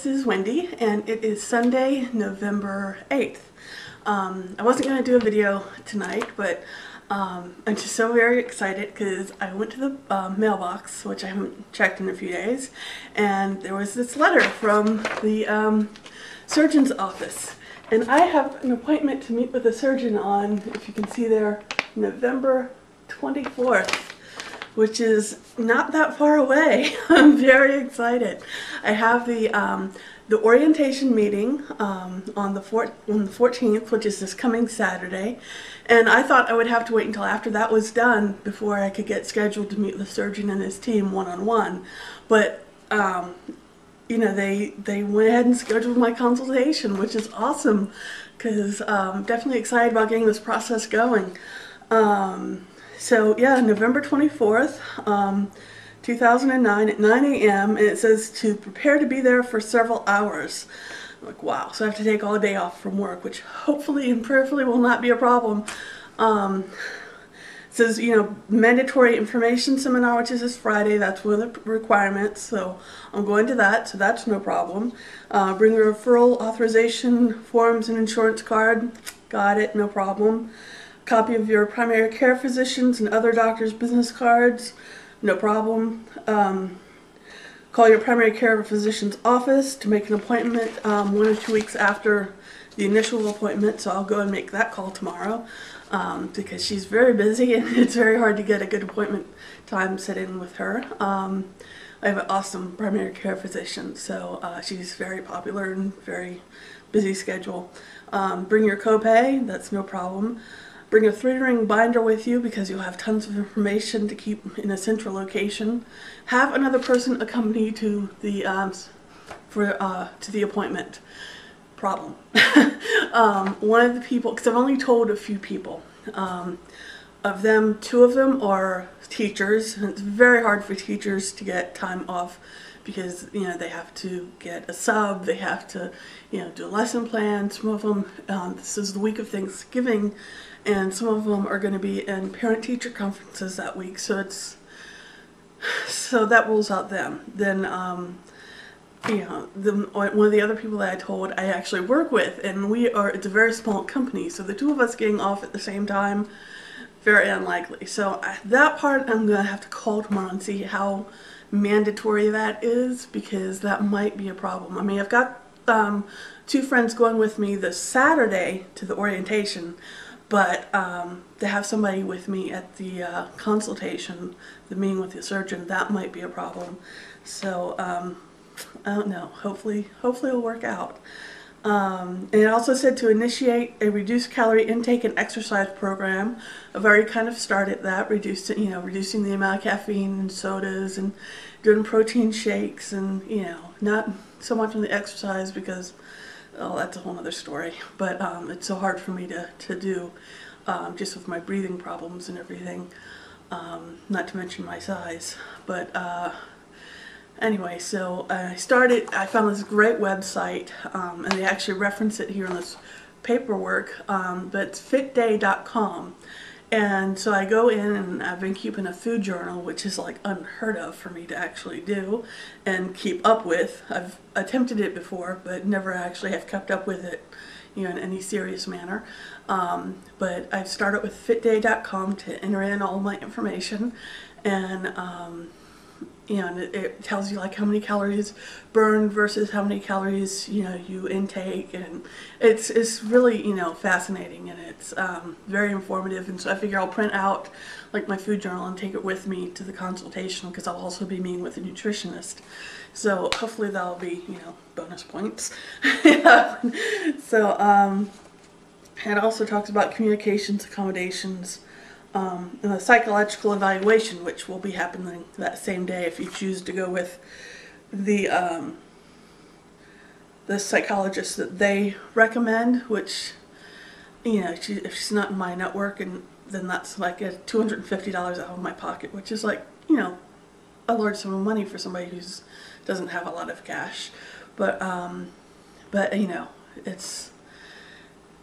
is Wendy, and it is Sunday, November 8th. I wasn't going to do a video tonight, but I'm just so very excited because I went to the mailbox, which I haven't checked in a few days, and there was this letter from the surgeon's office. And I have an appointment to meet with a surgeon on, if you can see there, November 24th. Which is not that far away. I'm very excited. I have the orientation meeting on the 14th, which is this coming Saturday, and I thought I would have to wait until after that was done before I could get scheduled to meet the surgeon and his team one-on-one. But you know, they went ahead and scheduled my consultation, which is awesome because I'm definitely excited about getting this process going. So yeah, November 24th, 2009 at 9 a.m. and it says to prepare to be there for several hours. I'm like, wow, so I have to take all day off from work, which hopefully and prayerfully will not be a problem. It says, you know, mandatory information seminar, which is this Friday. That's one of the requirements, so I'm going to that, so that's no problem. Bring a referral authorization forms and insurance card. Got it, no problem. Copy of your primary care physician's and other doctors' business cards, no problem. Call your primary care physician's office to make an appointment 1 or 2 weeks after the initial appointment, so I'll go and make that call tomorrow because she's very busy and it's very hard to get a good appointment time set in with her. I have an awesome primary care physician, so she's very popular and very busy schedule. Bring your copay, that's no problem. Bring a 3-ring binder with you because you'll have tons of information to keep in a central location. Have another person accompany you to the to the appointment. Problem. One of the people, because I've only told a few people, of them, 2 of them are teachers, and it's very hard for teachers to get time off because, you know, they have to get a sub, they have to, you know, do a lesson plan. Some of them, this is the week of Thanksgiving, and some of them are going to be in parent-teacher conferences that week, so that rules out them. Then, you know, one of the other people that I told I actually work with, and it's a very small company, so the 2 of us getting off at the same time, very unlikely. So that part I'm going to have to call tomorrow and see how mandatory that is, because that might be a problem. I mean, I've got 2 friends going with me this Saturday to the orientation, but to have somebody with me at the consultation, the meeting with the surgeon, that might be a problem. So I don't know. Hopefully it'll work out. And it also said to initiate a reduced calorie intake and exercise program. I've already kind of started that, reducing the amount of caffeine and sodas and doing protein shakes, and, you know, not so much on the exercise because, oh, that's a whole other story. But it's so hard for me to do just with my breathing problems and everything, not to mention my size. But anyway, so I found this great website, and they actually reference it here in this paperwork, but it's fitday.com. And so I go in, and I've been keeping a food journal, which is like unheard of for me to actually do and keep up with. I've attempted it before, but never actually have kept up with it, you know, in any serious manner. But I've started with fitday.com to enter in all my information, and you know, and it tells you like how many calories burned versus how many calories, you know, you intake, and it's really, you know, fascinating, and it's very informative. And so I figure I'll print out like my food journal and take it with me to the consultation, because I'll also be meeting with a nutritionist. So hopefully that'll be, you know, bonus points. Yeah. So it also talks about communications, accommodations, and the psychological evaluation, which will be happening that same day if you choose to go with the psychologist that they recommend, which, you know, if she's not in my network, and then that's like a $250 out of my pocket, which is like, you know, a large sum of money for somebody who doesn't have a lot of cash. But you know, it's,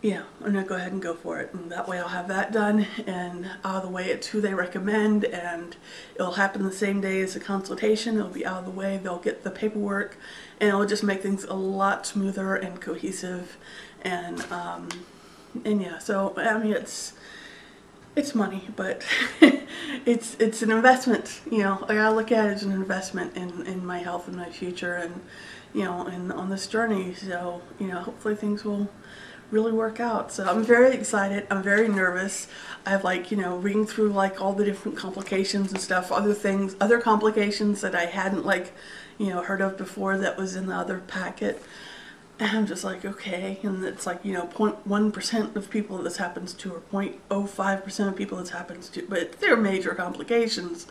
yeah, I'm gonna go ahead and go for it, and that way I'll have that done and out of the way. It's who they recommend, and it'll happen the same day as the consultation. It'll be out of the way. They'll get the paperwork, and it'll just make things a lot smoother and cohesive. And yeah, so I mean it's money, but it's an investment. You know, I gotta look at it as an investment in my health and my future, and you know, and on this journey. So you know, hopefully things will really work out. So I'm very excited. I'm very nervous. I've like, you know, reading through like all the different complications and stuff, other things, other complications that I hadn't like, you know, heard of before that was in the other packet. And I'm just like, okay, and it's like, you know, 0.1% of people this happens to, or 0.05% of people this happens to, but they're major complications.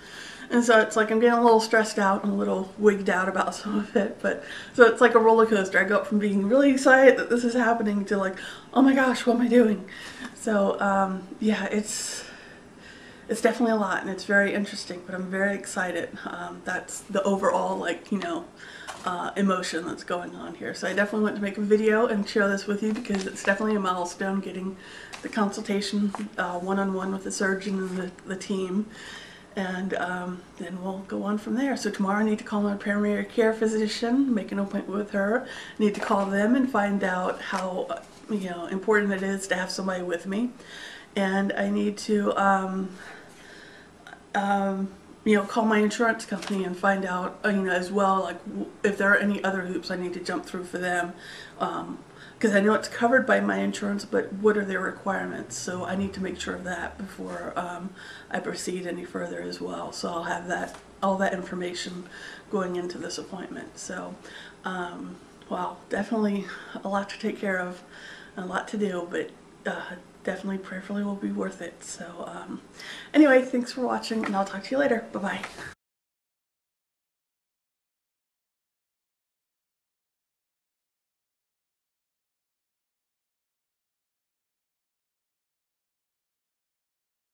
And so it's like I'm getting a little stressed out and a little wigged out about some of it, but so it's like a roller coaster. I go up from being really excited that this is happening to like, oh my gosh, what am I doing? So yeah, it's definitely a lot, and it's very interesting, but I'm very excited. That's the overall, like, you know, emotion that's going on here. So I definitely want to make a video and share this with you because it's definitely a milestone, getting the consultation one-on-one with the surgeon and the team. And then we'll go on from there. So tomorrow I need to call my primary care physician, make an appointment with her. I need to call them and find out how, you know, important it is to have somebody with me. And I need to you know, call my insurance company and find out, you know, as well, like if there are any other hoops I need to jump through for them. Because I know it's covered by my insurance, but what are their requirements? So I need to make sure of that before I proceed any further as well. So I'll have that, all that information going into this appointment. So, wow, definitely a lot to take care of, a lot to do, but definitely prayerfully will be worth it. So anyway, thanks for watching, and I'll talk to you later. Bye-bye.